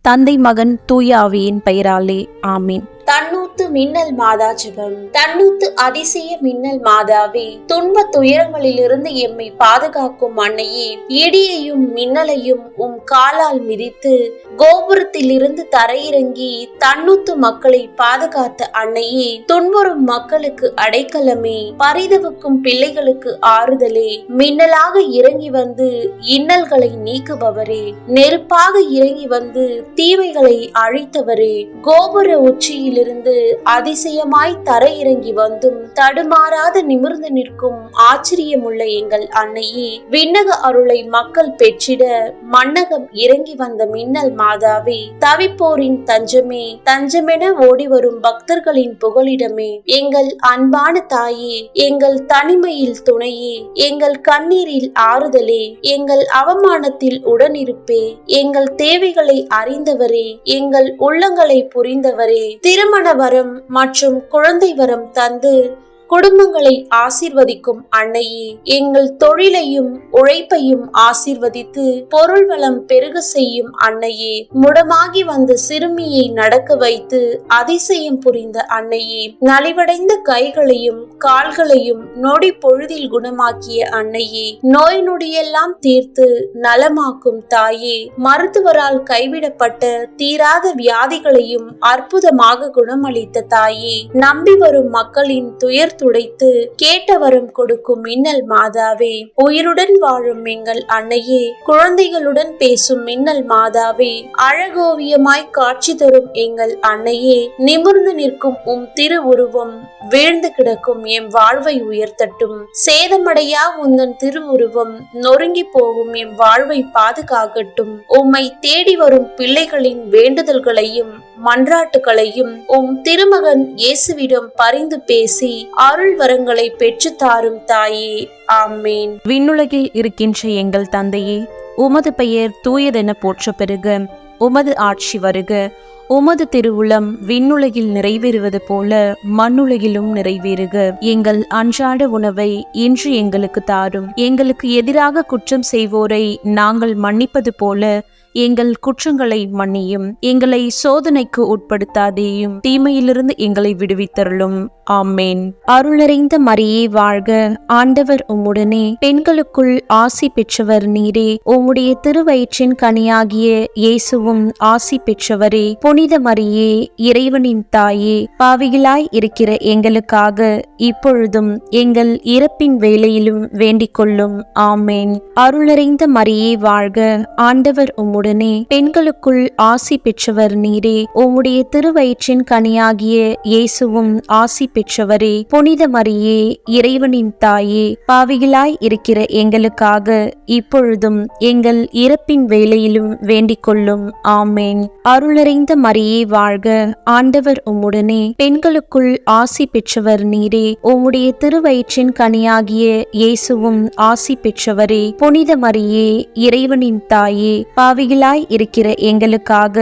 தந்தை, மகன், தூய ஆவியின் பெயராலே ஆமீன். தன்னூத்து மின்னல் மாதா ஜெபம். தன்னூத்து அதிசய மின்னல் மாதாவே, துன்ப துயரங்களிலிருந்து எம்மை பாதுகாக்கும் அன்னையே, இடியையும் மின்னலையும் உம் காலால் மிதித்து கோபுரத்திலிருந்து தரையிறங்கி தன்னூத்து மக்களை பாதுகாத்த அன்னையே, துன்புறும் மக்களுக்கு அடைக்கலமே, பரிதவிக்கும் பிள்ளைகளுக்கு ஆறுதலே, மின்னலாக இறங்கி வந்து இன்னல்களை நீக்குபவரே, நெருப்பாக இறங்கி வந்து தீமைகளை அழித்தவரே, கோபுர உச்சியில் இருந்து அதிசயமாய் தரையிறங்கி வந்தும் தடுமாறாத நிமிர்ந்து நிற்கும் ஆச்சரியமுள்ள எங்கள் அன்னையே, விண்ணக அருளை மக்கள் பெற்றிட மன்னகம் இறங்கி வந்த மின்னல் மாதாவே, தவிப்போரின் தஞ்சமே, தஞ்சமென ஓடி வரும் பக்தர்களின் புகலிடமே, எங்கள் அன்பான தாயே, எங்கள் தனிமையில் துணையே, எங்கள் கண்ணீரில் ஆறுதலே, எங்கள் அவமானத்தில் உடனிருப்பே, எங்கள் தேவைகளை அறிந்தவரே, எங்கள் உள்ளங்களை புரிந்தவரே, திருமண வரம் மற்றும் குழந்தை வரம் தந்து குடும்பங்களை ஆசீர்வதிக்கும் அன்னையே, எங்கள் தொழிலையும் உழைப்பையும் ஆசீர்வதித்து பொருள் வளம் பெருக செய்யும் அன்னையே, முடமாகி வந்த சிறுமியை நடக்க வைத்து அதிசயம் புரிந்த அன்னையே, நலிவடைந்த கைகளையும் கால்களையும் நொடி பொழுதில் குணமாக்கிய அன்னையே, நோய் நொடியெல்லாம் தீர்த்து நலமாக்கும் தாயே, மருத்துவரால் கைவிடப்பட்ட தீராத வியாதிகளையும் அற்புதமாக குணமளித்த தாயே, நம்பி வரும் மக்களின் துயர் துடைத்து கேட்ட வரம் கொடுக்கும் மின்னல் மாதாவே, உயிருடன் வாழும் எங்கள் அன்னையே, குழந்தைகளுடன் பேசும் மின்னல் மாதாவே, அழகோவியமாய் காட்சி தரும் எங்கள் அன்னையே, நிமிர்ந்து நிற்கும் உம் திருவுருவம் வீழ்ந்து கிடக்கும் எம் வாழ்வை உயர்த்தட்டும். சேதமடையா உந்தன் திருவுருவம் நொறுங்கி போகும் எம் வாழ்வை பாதுகாக்கட்டும். உம்மை தேடி வரும் பிள்ளைகளின் வேண்டுதல்களையும் மன்றாட்டுகளையும் உம் திருமகன் இயேசுவிடம் பரிந்து பேசி அருள் வரங்களை பெற்று தாரும் தாயே. ஆமேன். விண்ணுலகில் இருக்கின்ற எங்கள் தந்தையே, உமது பெயர் தூயதென போற்ற பெறுக. உமது ஆட்சி வருக. உமது திருவுளம் விண்ணுலகில் நிறைவேறுவது போல மண்ணுலகிலும் நிறைவேறுக. எங்கள் அன்றாட உணவை இன்று எங்களுக்கு தாரும். எங்களுக்கு எதிராக குற்றம் செய்வோரை நாங்கள் மன்னிப்பது போல எங்கள் குற்றங்களை மன்னியும். எங்களை சோதனைக்கு உட்படுத்தாதேயும், தீமையிலிருந்து எங்களை விடுவித்தருளும். ஆமேன். அருளறிந்த மரியே வாழ்க, ஆண்டவர் உம்முடனே, பெண்களுக்குள் ஆசி பெற்றவர் நீரே. உம்முடைய திருவயிற்றின் கனியாகிய இயேசுவும் ஆசி பெற்றவரே. புனித மரியே, இறைவனின் தாயே, பாவிகளாய் இருக்கிற எங்களுக்காக இப்பொழுதும் எங்கள் இறப்பின் வேளையிலும் வேண்டிக் கொள்ளும். ஆமேன். அருளறிந்த மரியே வாழ்க, ஆண்டவர் உம்முடனே, பெண்களுக்குள் ஆசி பெற்றவர் நீரே. உம்முடைய திருவயிற்றின் கனியாகிய இயேசுவும் ஆசி பெற்றவரே. புனித மரியே, இறைவனின் தாயே, பாவிகளாய் இருக்கிற எங்களுக்காக இப்பொழுதும் எங்கள் இறப்பின் வேளையிலும் வேண்டிக் கொள்ளும். ஆமேன். அருளறிந்த மரியே வாழ்க, ஆண்டவர் உம்முடனே, பெண்களுக்குள் ஆசி பெற்றவர் நீரே. உம்முடைய திருவயிற்றின் கனியாகிய இயேசுவும் ஆசி பெற்றவரே. புனித மரியே, இறைவனின் தாயே, பாவிகளாய் இருக்கிற எங்களுக்காக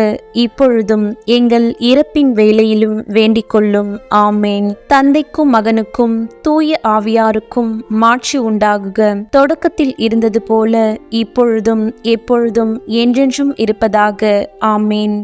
இப்பொழுதும் எங்கள் இறப்பின் வேளையிலும் வேண்டிக் கொள்ளும். ஆமேன். தந்தைக்கும் மகனுக்கும் தூய ஆவியாருக்கும் மாட்சி உண்டாகுக. தொடக்கத்தில் இருந்தது போல இப்பொழுதும் எப்பொழுதும் என்றென்றும் இருப்பதாக. ஆமேன்.